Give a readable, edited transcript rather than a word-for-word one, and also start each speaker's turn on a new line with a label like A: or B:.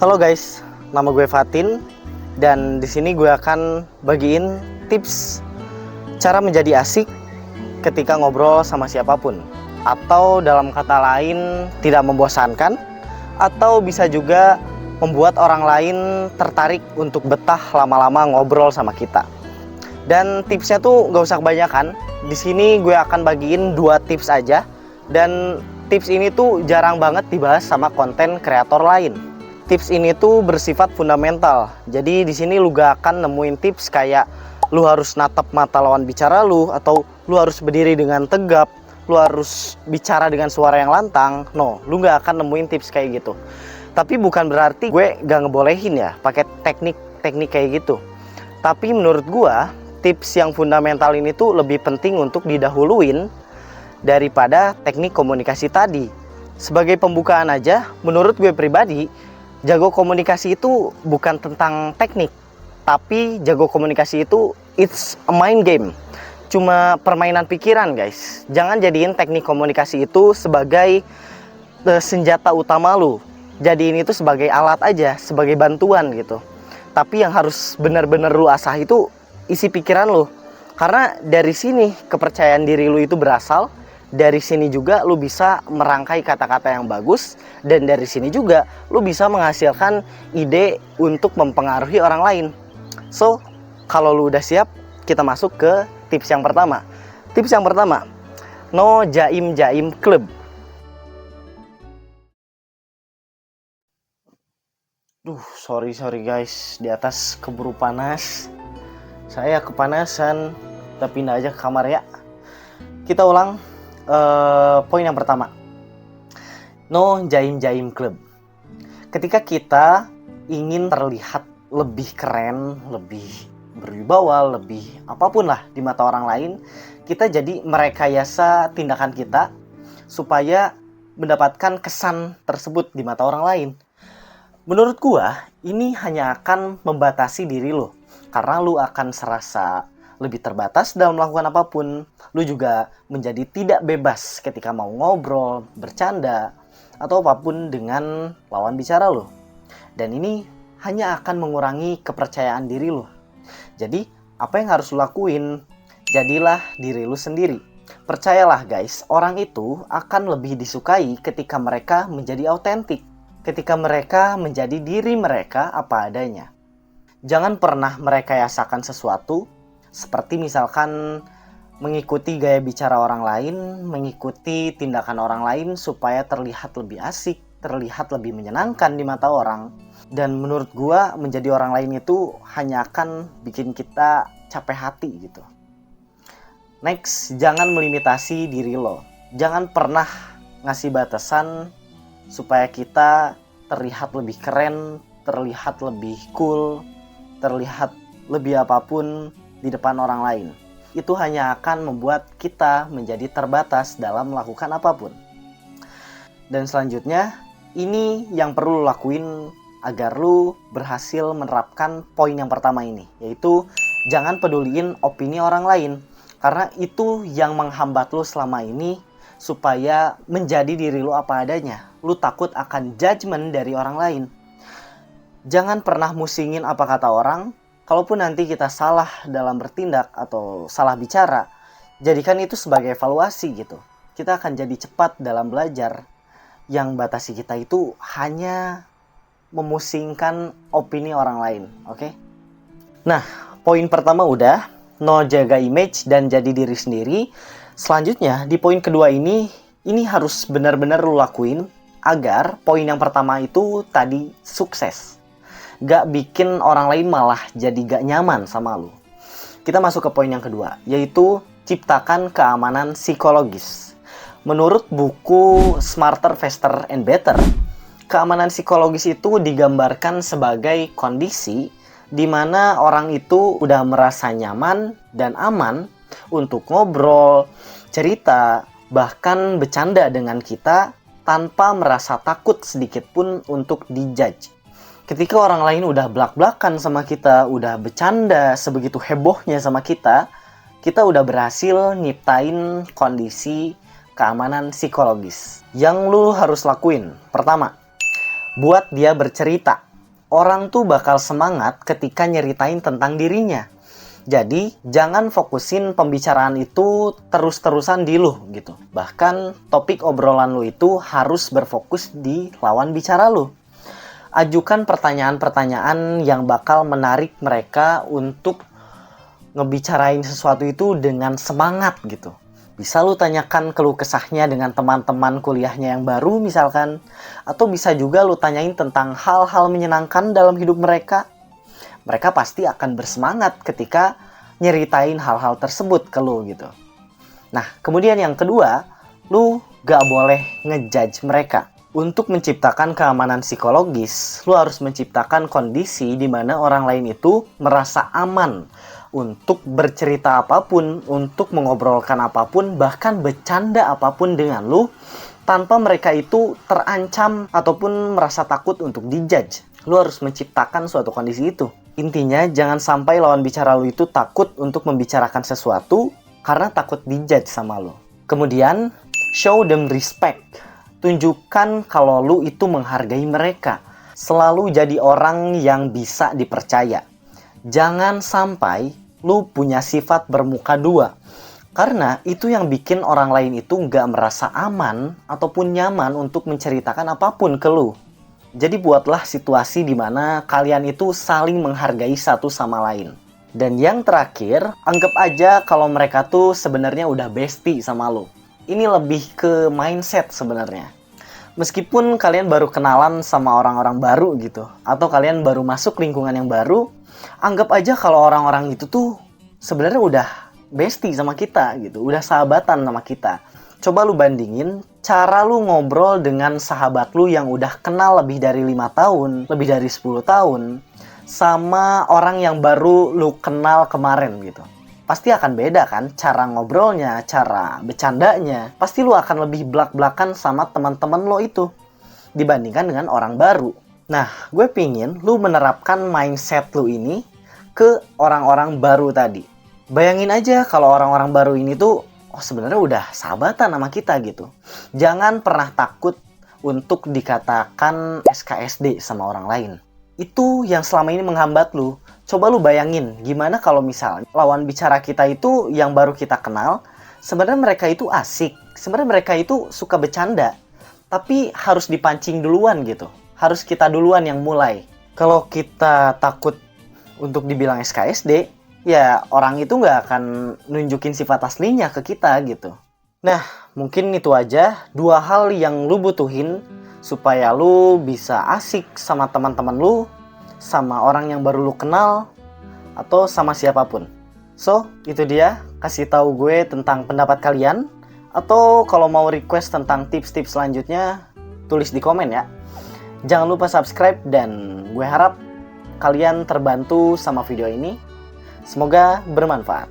A: Halo guys, nama gue Fatin dan di sini gue akan bagiin tips cara menjadi asik ketika ngobrol sama siapapun, atau dalam kata lain tidak membosankan, atau bisa juga membuat orang lain tertarik untuk betah lama-lama ngobrol sama kita. Dan tipsnya tuh gak usah kebanyakan. Di sini gue akan bagiin 2 tips aja, dan tips ini tuh jarang banget dibahas sama konten kreator lain. Tips ini tuh bersifat fundamental. Jadi di sini lu gak akan nemuin tips kayak lu harus natap mata lawan bicara lu, atau lu harus berdiri dengan tegap, lu harus bicara dengan suara yang lantang. No, lu gak akan nemuin tips kayak gitu. Tapi bukan berarti gue gak ngebolehin ya pakai teknik kayak gitu. Tapi menurut gue tips yang fundamental ini tuh lebih penting untuk didahuluin daripada teknik komunikasi tadi. Sebagai pembukaan aja, menurut gue pribadi, jago komunikasi itu bukan tentang teknik, tapi jago komunikasi itu it's a mind game. Cuma permainan pikiran guys. Jangan jadiin teknik komunikasi itu sebagai senjata utama lu. Jadiin itu sebagai alat aja, sebagai bantuan gitu. Tapi yang harus benar-benar lu asah itu isi pikiran lu. Karena dari sini kepercayaan diri lu itu berasal. Dari sini juga lu bisa merangkai kata-kata yang bagus, dan dari sini juga lu bisa menghasilkan ide untuk mempengaruhi orang lain. So, kalau lu udah siap, kita masuk ke tips yang pertama. Tips yang pertama, no jaim-jaim club. Sorry guys, di atas keburu panas. Saya kepanasan, kita pindah aja ke kamar ya. Kita ulang. Poin yang pertama, no jaim-jaim club. Ketika kita ingin terlihat lebih keren, lebih berwibawa, lebih apapun lah di mata orang lain, kita jadi merekayasa tindakan kita supaya mendapatkan kesan tersebut di mata orang lain. Menurut gua, ini hanya akan membatasi diri lo, karena lu akan serasa lebih terbatas dalam melakukan apapun. Lu juga menjadi tidak bebas ketika mau ngobrol, bercanda, atau apapun dengan lawan bicara lu. Dan ini hanya akan mengurangi kepercayaan diri lu. Jadi, apa yang harus lu lakuin? Jadilah diri lu sendiri. Percayalah guys, orang itu akan lebih disukai ketika mereka menjadi autentik. Ketika mereka menjadi diri mereka apa adanya. Jangan pernah merekayasakan sesuatu, seperti misalkan mengikuti gaya bicara orang lain, mengikuti tindakan orang lain supaya terlihat lebih asik, terlihat lebih menyenangkan di mata orang. Dan menurut gua, menjadi orang lain itu hanya akan bikin kita capek hati gitu. Next, jangan melimitasi diri lo. Jangan pernah ngasih batasan supaya kita terlihat lebih keren, terlihat lebih cool, terlihat lebih apapun di depan orang lain. Itu hanya akan membuat kita menjadi terbatas dalam melakukan apapun. Dan selanjutnya, ini yang perlu lo lakuin agar lu berhasil menerapkan poin yang pertama ini, yaitu jangan peduliin opini orang lain, karena itu yang menghambat lu selama ini supaya menjadi diri lu apa adanya. Lu takut akan judgement dari orang lain. Jangan pernah musingin apa kata orang. Kalaupun nanti kita salah dalam bertindak atau salah bicara, jadikan itu sebagai evaluasi gitu. Kita akan jadi cepat dalam belajar. Yang batasi kita itu hanya memusingkan opini orang lain, oke? Nah, poin pertama udah, no jaga image dan jadi diri sendiri. Selanjutnya, di poin kedua ini harus benar-benar lu lakuin agar poin yang pertama itu tadi sukses. Gak bikin orang lain malah jadi gak nyaman sama lu. Kita masuk ke poin yang kedua, yaitu ciptakan keamanan psikologis. Menurut buku Smarter, Faster, and Better, keamanan psikologis itu digambarkan sebagai kondisi di mana orang itu udah merasa nyaman dan aman untuk ngobrol, cerita, bahkan bercanda dengan kita tanpa merasa takut sedikit pun untuk dijudge. Ketika orang lain udah blak-blakan sama kita, udah bercanda sebegitu hebohnya sama kita udah berhasil nyiptain kondisi keamanan psikologis. Yang lu harus lakuin, pertama, buat dia bercerita. Orang tuh bakal semangat ketika nyeritain tentang dirinya. Jadi, jangan fokusin pembicaraan itu terus-terusan di lu gitu. Bahkan, topik obrolan lu itu harus berfokus di lawan bicara lu. Ajukan pertanyaan-pertanyaan yang bakal menarik mereka untuk ngebicarain sesuatu itu dengan semangat gitu. Bisa lu tanyakan keluh kesahnya dengan teman-teman kuliahnya yang baru misalkan. Atau bisa juga lu tanyain tentang hal-hal menyenangkan dalam hidup mereka. Mereka pasti akan bersemangat ketika nyeritain hal-hal tersebut ke lu gitu. Nah, kemudian yang kedua, lu gak boleh ngejudge mereka. Untuk menciptakan keamanan psikologis, lu harus menciptakan kondisi di mana orang lain itu merasa aman untuk bercerita apapun, untuk mengobrolkan apapun, bahkan bercanda apapun dengan lu, tanpa mereka itu terancam ataupun merasa takut untuk dijudge. Lu harus menciptakan suatu kondisi itu. Intinya, jangan sampai lawan bicara lu itu takut untuk membicarakan sesuatu karena takut dijudge sama lu. Kemudian, show them respect. Tunjukkan kalau lu itu menghargai mereka. Selalu jadi orang yang bisa dipercaya. Jangan sampai lu punya sifat bermuka dua. Karena itu yang bikin orang lain itu nggak merasa aman ataupun nyaman untuk menceritakan apapun ke lu. Jadi buatlah situasi di mana kalian itu saling menghargai satu sama lain. Dan yang terakhir, anggap aja kalau mereka tuh sebenarnya udah bestie sama lo. Ini lebih ke mindset sebenarnya. Meskipun kalian baru kenalan sama orang-orang baru gitu, atau kalian baru masuk lingkungan yang baru, anggap aja kalau orang-orang itu tuh sebenarnya udah bestie sama kita gitu, udah sahabatan sama kita. Coba lu bandingin cara lu ngobrol dengan sahabat lu yang udah kenal lebih dari 5 tahun, lebih dari 10 tahun, sama orang yang baru lu kenal kemarin gitu. Pasti akan beda kan cara ngobrolnya, cara bercandanya. Pasti lu akan lebih blak-blakan sama teman-teman lo itu dibandingkan dengan orang baru. Nah, gue pingin lu menerapkan mindset lu ini ke orang-orang baru tadi. Bayangin aja kalau orang-orang baru ini tuh sebenarnya udah sahabatan sama kita gitu. Jangan pernah takut untuk dikatakan SKSD sama orang lain. Itu yang selama ini menghambat lu. Coba lu bayangin gimana kalau misalnya lawan bicara kita itu yang baru kita kenal, sebenarnya mereka itu asik, sebenarnya mereka itu suka bercanda, tapi harus dipancing duluan gitu. Harus kita duluan yang mulai. Kalau kita takut untuk dibilang SKSD, ya orang itu nggak akan nunjukin sifat aslinya ke kita gitu. Nah, mungkin itu aja 2 hal yang lu butuhin supaya lu bisa asik sama teman-teman lu, sama orang yang baru lu kenal, atau sama siapapun. So, itu dia, kasih tahu gue tentang pendapat kalian, atau kalau mau request tentang tips-tips selanjutnya, tulis di komen ya. Jangan lupa subscribe dan gue harap kalian terbantu sama video ini. Semoga bermanfaat.